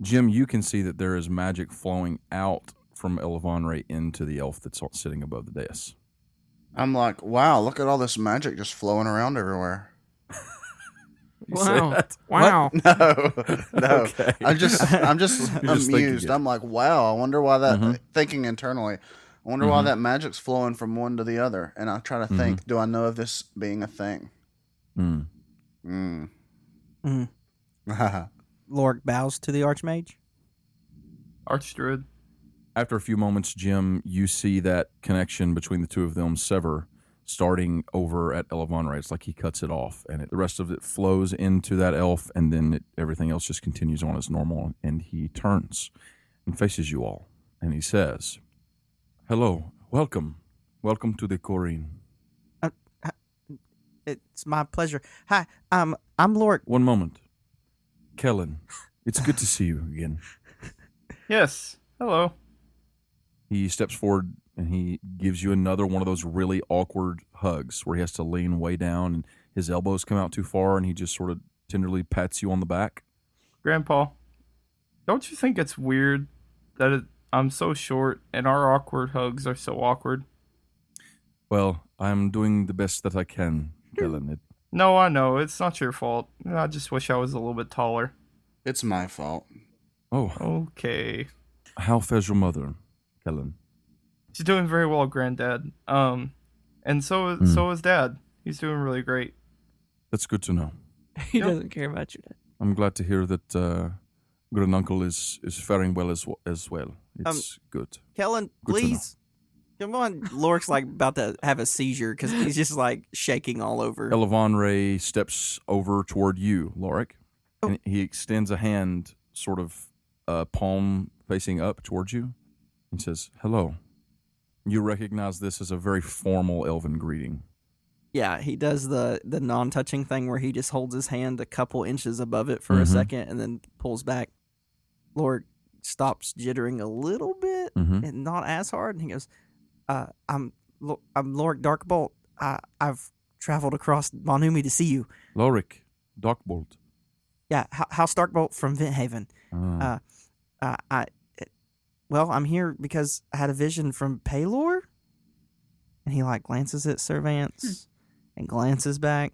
Jim, you can see that there is magic flowing out from Ellevanre into the elf that's sitting above the dais. I'm like, wow, look at all this magic just flowing around everywhere. You say Wow. that? Wow. No. Okay. I'm just You're just thinking amused. it. I'm like, wow, I wonder why that Mhm. thinking internally. I wonder why that magic's flowing from one to the other. And I try to think, do I know of this being a thing? Mm. Mm. Mm. Lork bows to the Archmage. Archdruid. After a few moments, Jim, you see that connection between the two of them sever, starting over at Ellevanre. It's like he cuts it off, and the rest of it flows into that elf, and then everything else just continues on as normal. And he turns and faces you all, and he says, "Hello, welcome to the Corin." It's my pleasure. Hi, I'm Lork. One moment, Kellen. It's good to see you again. Yes. Hello. He steps forward and he gives you another one of those really awkward hugs where he has to lean way down and his elbows come out too far, and he just sort of tenderly pats you on the back. Grandpa, don't you think it's weird that I'm so short and our awkward hugs are so awkward? Well, I'm doing the best that I can, Kellen. No, I know. It's not your fault. I just wish I was a little bit taller. It's my fault. Oh, Okay. how fares your mother, Kellen? She's doing very well, Granddad. And so is Dad. He's doing really great. That's good to know. He Yep. doesn't care about you. I'm glad to hear that Granduncle is faring well as well. It's good. Kellen, Good to know. please. Come on. Lork's like about to have a seizure because he's just like shaking all over. Ellevanre steps over toward you, Lorik, and he extends a hand, sort of palm facing up towards you. He says, "Hello." You recognize this as a very formal elven greeting. Yeah, he does the non-touching thing where he just holds his hand a couple inches above it for a second and then pulls back. Lork stops jittering a little bit and not as hard, and he goes, I'm Lork Darkbolt. I've traveled across Monumi to see you. Lorik, Darkbolt. Yeah, House Darkbolt from Venthaven. Well, I'm here because I had a vision from Paylor. And he like glances at Sir Vance and glances back.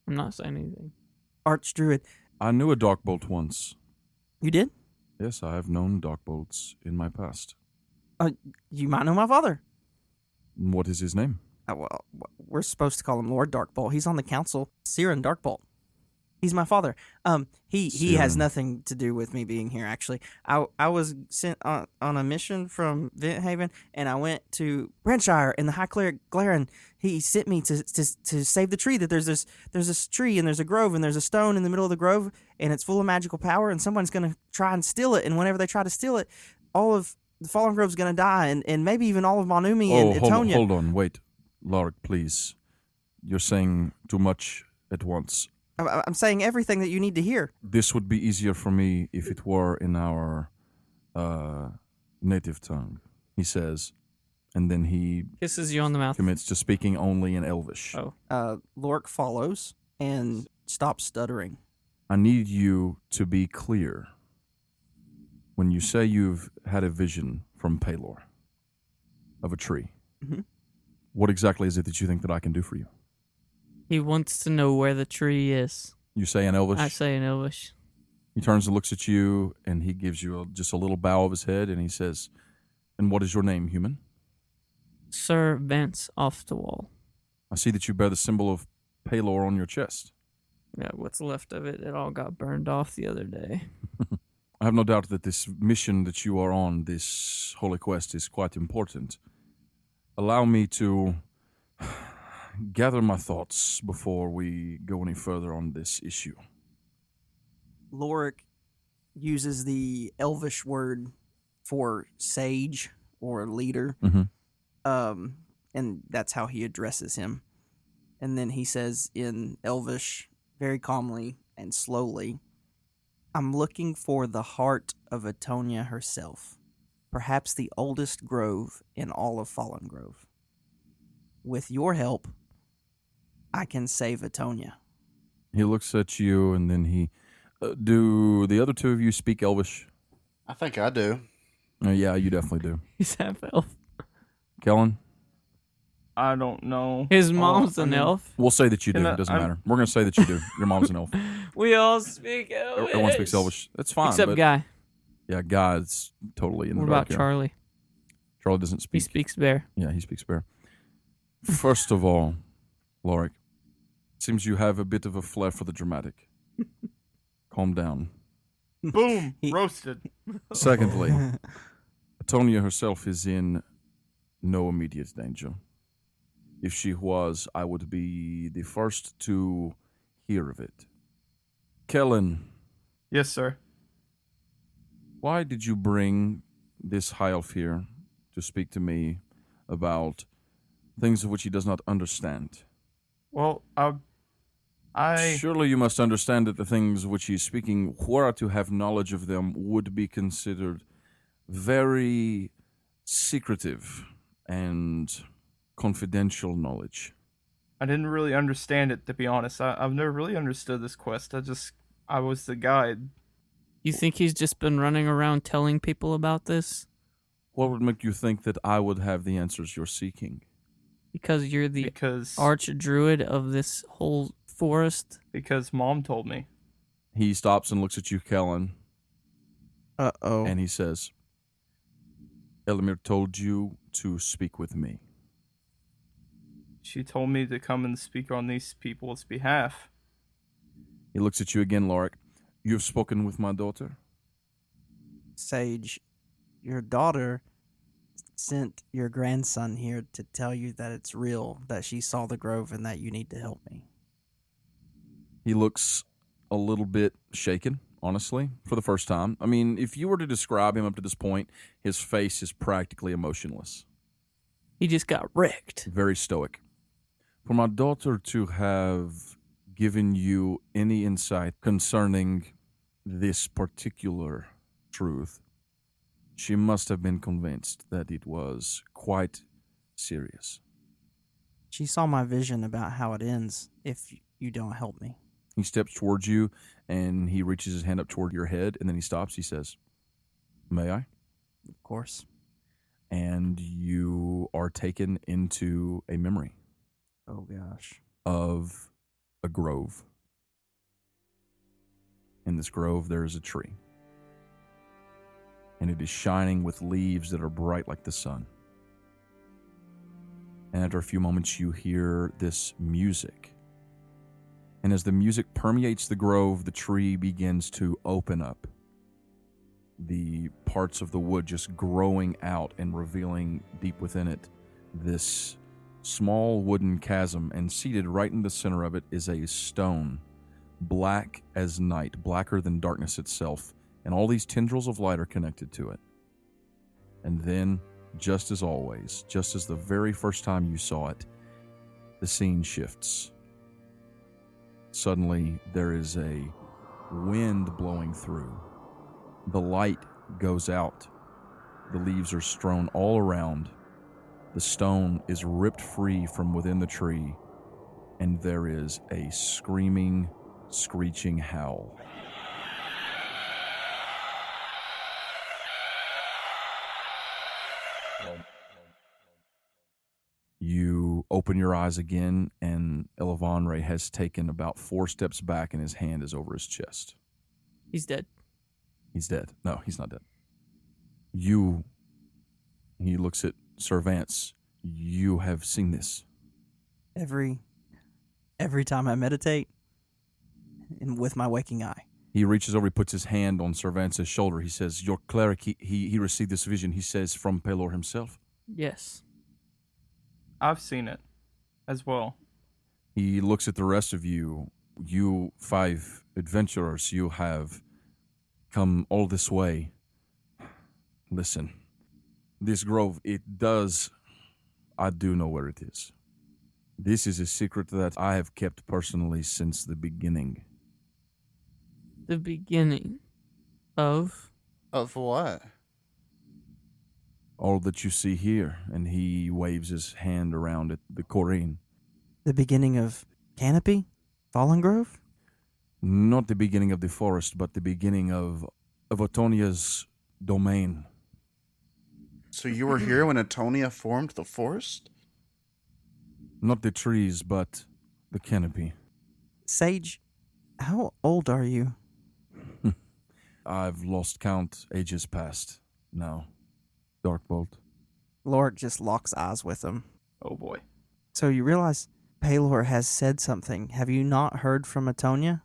I'm not saying anything. Archdruid. I knew a Darkbolt once. You did? Yes, I have known Darkbolts in my past. You might know my father. What is his name? Well, we're supposed to call him Lord Darkbolt. He's on the council. Siren Darkbolt. He's my father. He has Siren. nothing to do with me being here. Actually, I was sent on a mission from Venthaven, and I went to Brentshire, and the High Cleric Glarin. He sent me to save the tree. That there's this tree, and there's a grove, and there's a stone in the middle of the grove, and it's full of magical power, and someone's gonna try and steal it. And whenever they try to steal it, all of the Fallengrove's gonna die, and maybe even all of Monumi and Etonia. Hold on, wait. Lorik, please. You're saying too much at once. I'm saying everything that you need to hear. This would be easier for me if it were in our native tongue, he says. And then he Kisses you on the mouth. commits to speaking only in Elvish. Oh. Lork follows and stops stuttering. I need you to be clear. When you say you've had a vision from Paylor of a tree, what exactly is it that you think that I can do for you? He wants to know where the tree is. You say in Elvish? I say in Elvish. He turns and looks at you, and he gives you just a little bow of his head, and he says, "And what is your name, human?" Sir Vance off the wall. I see that you bear the symbol of Paylor on your chest. Yeah, what's left of it, it all got burned off the other day. I have no doubt that this mission that you are on, this holy quest, is quite important. Allow me to gather my thoughts before we go any further on this issue. Lorik uses the Elvish word for sage or leader, and that's how he addresses him. And then he says in Elvish, very calmly and slowly, "I'm looking for the heart of Etonia herself, perhaps the oldest grove in all of Fallengrove. With your help, I can save Etonia." He looks at you, and then he... do the other two of you speak Elvish? I think I do. Yeah, you definitely do. He's half elf. Kellen? I don't know. His mom's I an mean, elf. We'll say that you do. And, It doesn't I'm- matter. We're going to say that you do. Your mom's an elf. We all speak Elvish. Everyone speaks Elvish. That's fine. Except but Guy. Yeah, God's totally in What the dark about here. Charlie? Charlie doesn't He speak. speaks bear. Yeah, he speaks bear. First of all, Lorik, seems you have a bit of a flair for the dramatic. Calm down. Boom, roasted. Secondly, Atonia herself is in no immediate danger. If she was, I would be the first to hear of it. Kellen, Yes, sir. why did you bring this high elf here to speak to me about things of which he does not understand? Well, I Surely you must understand that the things which he is speaking, were I to have knowledge of them, would be considered very secretive and confidential knowledge. I didn't really understand it, to be honest. I've never really understood this quest. I was the guide. You think he's just been running around telling people about this? What would make you think that I would have the answers you're seeking? Because you're the Because Archdruid of this whole forest? because Mom told me. He stops and looks at you, Kellen, Uh-oh. and he says, Ellevanre told you to speak with me. She told me to come and speak on these people's behalf. He looks at you again, Lorik. You have spoken with my daughter? Sage, your daughter sent your grandson here to tell you that it's real, that she saw the grove, and that you need to help me. He looks a little bit shaken, honestly, for the first time. I mean, if you were to describe him up to this point, his face is practically emotionless. He just got wrecked. Very stoic. For my daughter to have given you any insight concerning this particular truth, she must have been convinced that it was quite serious. She saw my vision about how it ends if you don't help me. He steps towards you, and he reaches his hand up toward your head, and then he stops. He says, "May I?" Of course. And you are taken into a memory Oh, gosh. of a grove. In this grove, there is a tree, and it is shining with leaves that are bright like the sun. And after a few moments, you hear this music. And as the music permeates the grove, the tree begins to open up. The parts of the wood just growing out and revealing deep within it this small wooden chasm. And seated right in the center of it is a stone, black as night, blacker than darkness itself. And all these tendrils of light are connected to it. And then, just as always, just as the very first time you saw it, the scene shifts. Suddenly, there is a wind blowing through. The light goes out. The leaves are strewn all around. The stone is ripped free from within the tree, and there is a screaming, screeching howl. You open your eyes again, and Ellevanre has taken about 4 steps back, and his hand is over his chest. He's dead. He's dead. No, he's not dead. He looks at Sir Vance. You have seen this. Every time I meditate, and with my waking eye. He reaches over, he puts his hand on Sir Vance's shoulder. He says, your cleric, he received this vision, he says, from Pelor himself. Yes. I've seen it as well. He looks at the rest of you. You 5 adventurers, you have come all this way. Listen, this grove, I do know where it is. This is a secret that I have kept personally since the beginning. The beginning of... Of what? All that you see here, and he waves his hand around at the Corin. The beginning of Canopy? Fallengrove? Not the beginning of the forest, but the beginning of Atonia's domain. So you were here when Atonia formed the forest? Not the trees, but the canopy. Sage, how old are you? I've lost count ages past now. Darkbolt. Lord just locks eyes with him. Oh boy. So you realize Paylor has said something. Have you not heard from Atonia?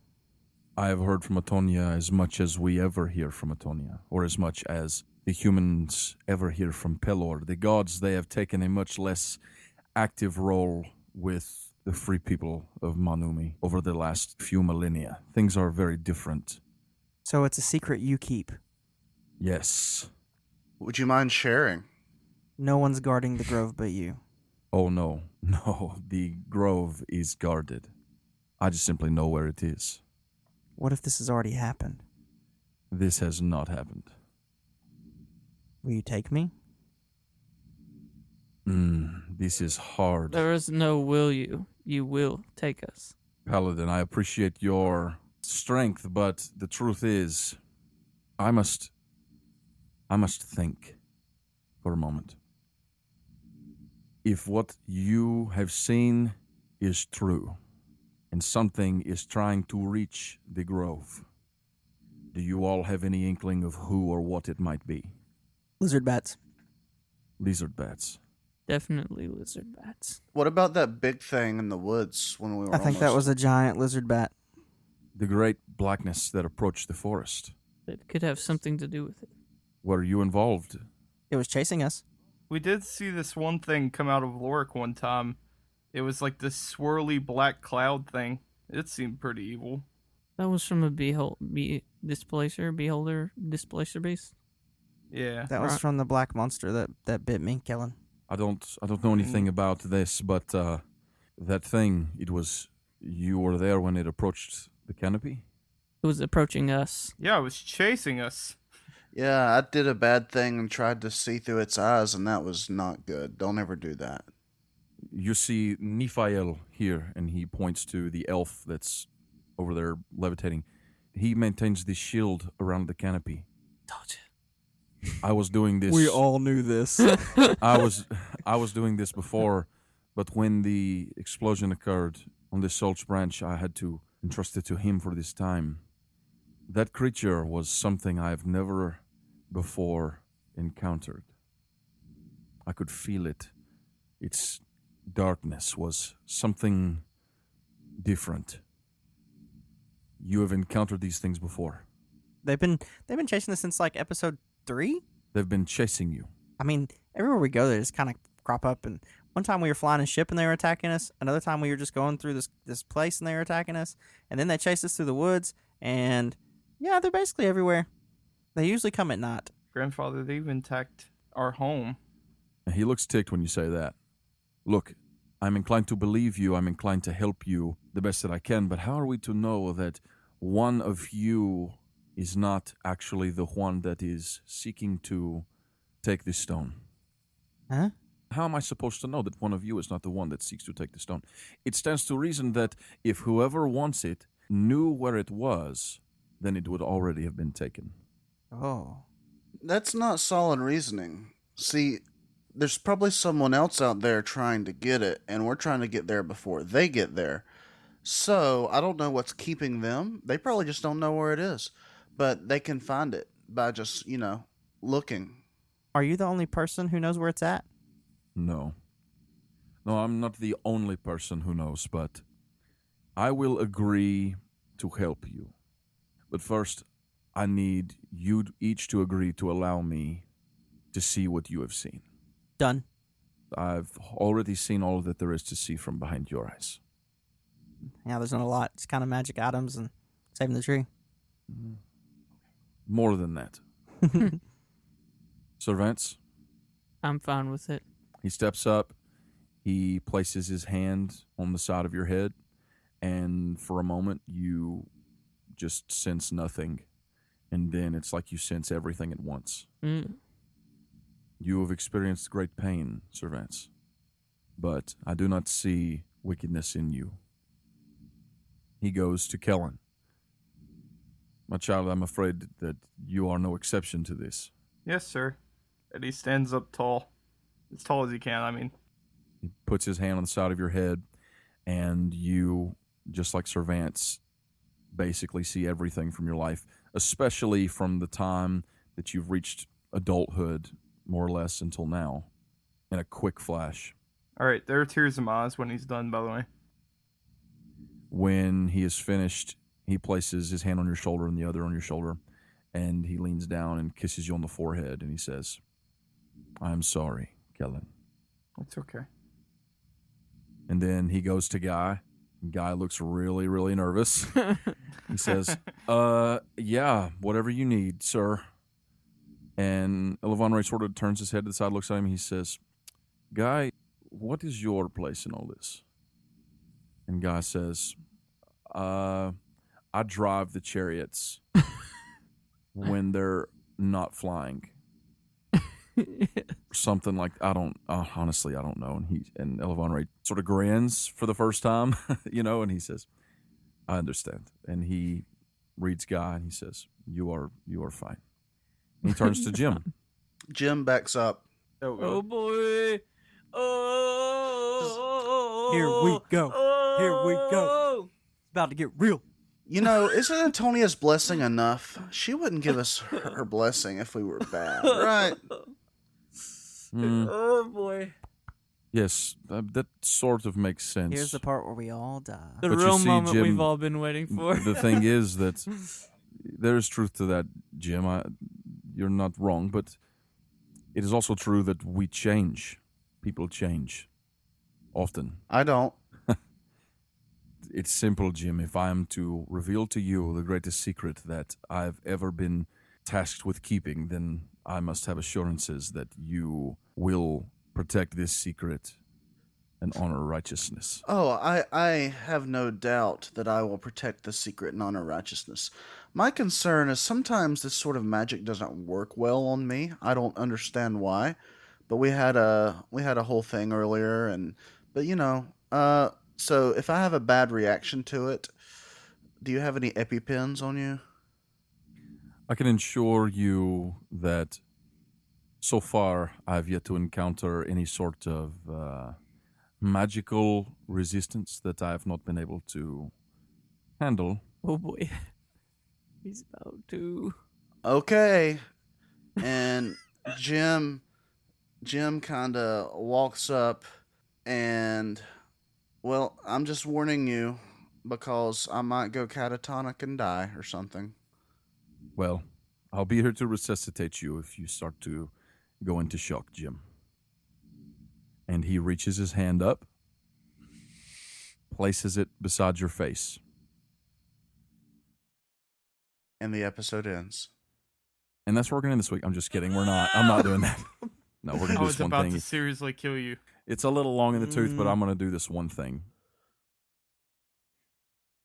I have heard from Atonia as much as we ever hear from Atonia, or as much as the humans ever hear from Pelor. The gods, they have taken a much less active role with the free people of Manumi over the last few millennia. Things are very different. So it's a secret you keep. Yes. Would you mind sharing? No one's guarding the grove but you. Oh, no. No, the grove is guarded. I just simply know where it is. What if this has already happened? This has not happened. Will you take me? This is hard. There is no will you. You will take us. Paladin, I appreciate your strength, but the truth is, I must think for a moment. If what you have seen is true, and something is trying to reach the grove, do you all have any inkling of who or what it might be? Lizard bats. Lizard bats. Definitely lizard bats. What about that big thing in the woods when we were I think that was a giant lizard bat. The great blackness that approached the forest. That could have something to do with it. Were you involved? It was chasing us. We did see this one thing come out of Lorik one time. It was like this swirly black cloud thing. It seemed pretty evil. That was from a displacer beast. Yeah. That was Right. from the black monster that bit me, Kellen. I don't know anything about this, but that thing, you were there when it approached the canopy? It was approaching us. Yeah, it was chasing us. Yeah, I did a bad thing and tried to see through its eyes, and that was not good. Don't ever do that. You see Nephiel here, and he points to the elf that's over there levitating. He maintains the shield around the canopy. Told you. I was doing this. We all knew this. I was doing this before, but when the explosion occurred on the Solch branch, I had to entrust it to him for this time. That creature was something I've never before encountered. I could feel it. Its darkness was something different. You have encountered these things before. They've been chasing us since like episode 3. They've been chasing you. I mean, everywhere we go, they just kind of crop up. And one time we were flying a ship and they were attacking us. Another time we were just going through this place and they were attacking us. And then they chased us through the woods. And yeah, they're basically everywhere. They usually come at night. Grandfather, they even attacked our home. And he looks ticked when you say that. Look, I'm inclined to believe you. I'm inclined to help you the best that I can. But how are we to know that one of you is not actually the one that is seeking to take this stone? Huh? How am I supposed to know that one of you is not the one that seeks to take the stone? It stands to reason that if whoever wants it knew where it was, then it would already have been taken. Oh. That's not solid reasoning. See, there's probably someone else out there trying to get it, and we're trying to get there before they get there. So, I don't know what's keeping them. They probably just don't know where it is. But they can find it by just, looking. Are you the only person who knows where it's at? No. No, I'm not the only person who knows, but I will agree to help you. But first, I need you each to agree to allow me to see what you have seen. Done. I've already seen all that there is to see from behind your eyes. Yeah, there's not a lot. It's kind of magic items and saving the tree. More than that. Sir Vance, I'm fine with it. he steps up, he places his hand on the side of your head, and for a moment you just sense nothing, and then it's like you sense everything at once. You have experienced great pain, Sir Vance, but I do not see wickedness in you. He goes to Kellen. My child, I'm afraid that you are no exception to this. Yes, sir. And he stands up tall. As tall as he can, I mean. He puts his hand on the side of your head, and you, just like Sir Vance, basically see everything from your life, especially from the time that you've reached adulthood, more or less, until now, in a quick flash. All right, there are tears in my eyes when he's done, by the way. When he is finished, he places his hand on your shoulder and the other on your shoulder, and he leans down and kisses you on the forehead, and he says, "I'm sorry, Kellen." It's okay. And then he goes to Guy. Guy looks really, really nervous. He says, yeah, whatever you need, sir. And Ellevanre sort of turns his head to the side, looks at him, and he says, "Guy, what is your place in all this?" And Guy says, I drive the chariots when they're not flying. Something like, honestly, I don't know. And Ellevanre sort of grins for the first time, and he says, "I understand." And he reads Guy, and he says, you are fine. And he turns to Jim. Jim backs up. Oh boy. Oh. Here we go. Here we go. It's about to get real. Isn't Antonia's blessing enough? She wouldn't give us her blessing if we were bad, right? Oh boy. Yes, that sort of makes sense. Here's the part where we all die. The But you real see, moment Jim, we've all been waiting for. The thing is that there's truth to that, Jim. You're not wrong, but it is also true that we change. People change. Often. I don't. It's simple, Jim. If I am to reveal to you the greatest secret that I've ever been tasked with keeping, then I must have assurances that you will protect this secret and honor righteousness. Oh, I have no doubt that I will protect the secret and honor righteousness. My concern is sometimes this sort of magic doesn't work well on me. I don't understand why, but we had a whole thing earlier, so if I have a bad reaction to it, do you have any EpiPens on you? I can assure you that so far I've yet to encounter any sort of magical resistance that I have not been able to handle. Oh boy. He's about to. Okay. And Jim kind of walks up and, well, I'm just warning you because I might go catatonic and die or something. Well, I'll be here to resuscitate you if you start to go into shock, Jim. And he reaches his hand up, places it beside your face. And the episode ends. And that's where we're going to end this week. I'm just kidding. We're not. I'm not doing that. No, we're going to I do was this one about thing. to seriously kill you. It's a little long in the tooth, but I'm going to do this one thing.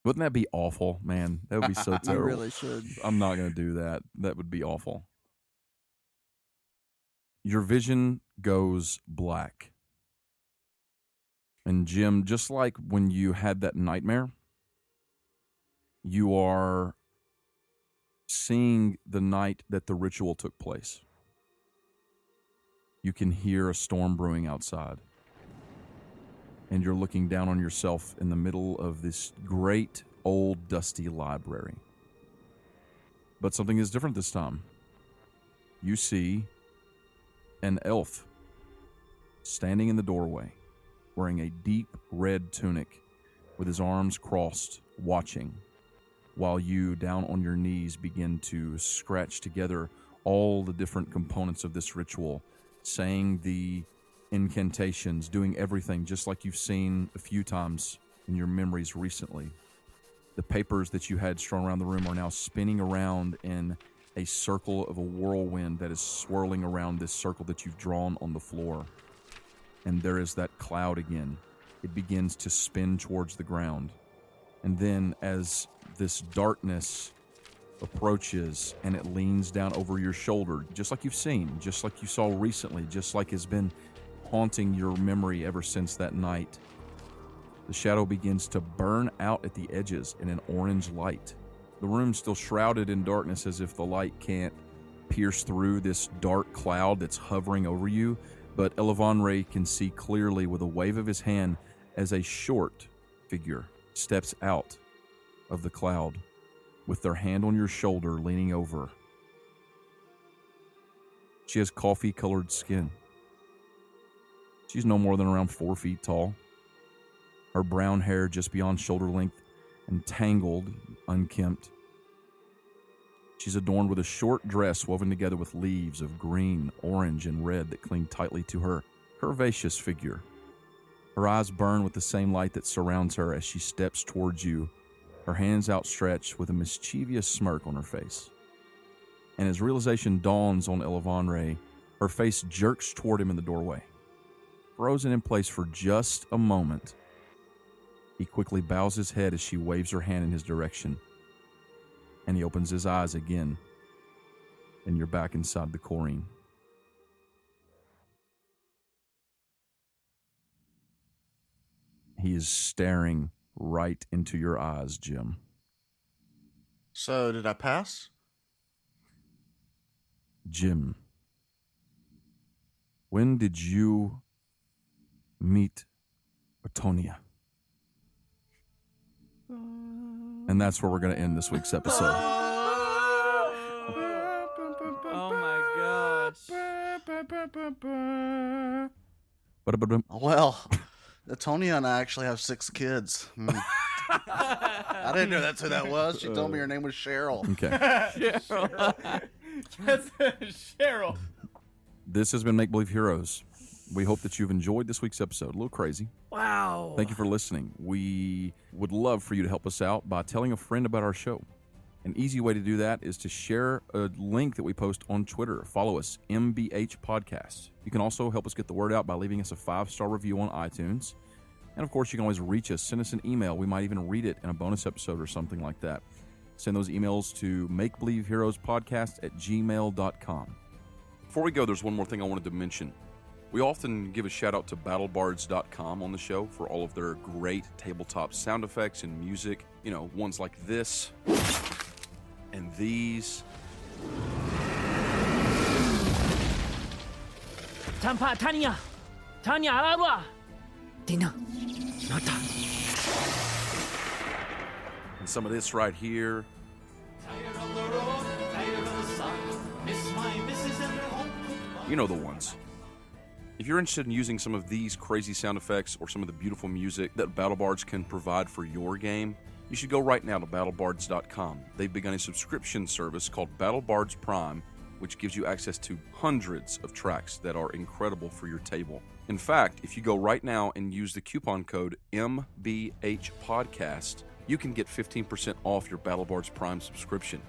Wouldn't that be awful, man? That would be so You terrible. really should. I'm not going to do that. That would be awful. Your vision goes black. And Jim, just like when you had that nightmare, you are seeing the night that the ritual took place. You can hear a storm brewing outside. And you're looking down on yourself in the middle of this great old dusty library. But something is different this time. You see an elf standing in the doorway, wearing a deep red tunic with his arms crossed, watching, while you, down on your knees, begin to scratch together all the different components of this ritual, saying the incantations, doing everything just like you've seen a few times in your memories recently. The papers that you had strewn around the room are now spinning around in a circle of a whirlwind that is swirling around this circle that you've drawn on the floor. And there is that cloud again. It begins to spin towards the ground. And then as this darkness approaches and it leans down over your shoulder, just like you've seen, just like you saw recently, just like has been haunting your memory ever since that night, the shadow begins to burn out at the edges in an orange light. The room's still shrouded in darkness as if the light can't pierce through this dark cloud that's hovering over you, But Ellevanre can see clearly with a wave of his hand as a short figure steps out of the cloud with their hand on your shoulder, leaning over. She has coffee-colored skin. She's no more than around 4 feet tall. Her brown hair just beyond shoulder length and tangled, unkempt. She's adorned with a short dress woven together with leaves of green, orange, and red that cling tightly to her curvaceous figure. Her eyes burn with the same light that surrounds her as she steps towards you, her hands outstretched with a mischievous smirk on her face. And as realization dawns on Ellevanre, her face jerks toward him in the doorway. Frozen in place for just a moment, he quickly bows his head as she waves her hand in his direction, and he opens his eyes again, and you're back inside the Corin. He is staring right into your eyes, Jim. So, did I pass? Jim, when did you meet Antonia? And that's where we're going to end this week's episode. Oh my gosh. Well, Tonya and I actually have 6 kids. I didn't know that's who that was. She told me her name was Cheryl. Okay. That's Cheryl. This has been Make Believe Heroes. We hope that you've enjoyed this week's episode. A little crazy. Wow. Thank you for listening. We would love for you to help us out by telling a friend about our show. An easy way to do that is to share a link that we post on Twitter. Follow us, MBH Podcast. You can also help us get the word out by leaving us a 5-star review on iTunes. And of course, you can always reach us. Send us an email. We might even read it in a bonus episode or something like that. Send those emails to makebelieveheroespodcast@gmail.com. Before we go, there's one more thing I wanted to mention. We often give a shout out to battlebards.com on the show for all of their great tabletop sound effects and music. You know, ones like this and these. Tampa Tanya Arwa Tina Nata. And some of this right here. You know the ones. If you're interested in using some of these crazy sound effects or some of the beautiful music that BattleBards can provide for your game, you should go right now to battlebards.com. They've begun a subscription service called BattleBards Prime, which gives you access to hundreds of tracks that are incredible for your table. In fact, if you go right now and use the coupon code MBHPodcast, you can get 15% off your BattleBards Prime subscription.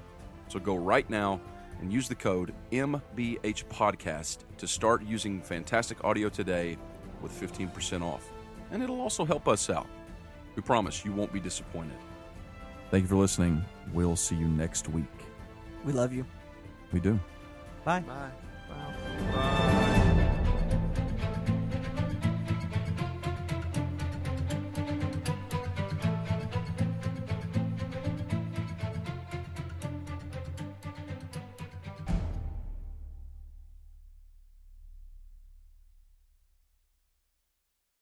So go right now and use the code MBHPodcast to start using fantastic audio today with 15% off. And it'll also help us out. We promise you won't be disappointed. Thank you for listening. We'll see you next week. We love you. We do. Bye. Bye. Wow.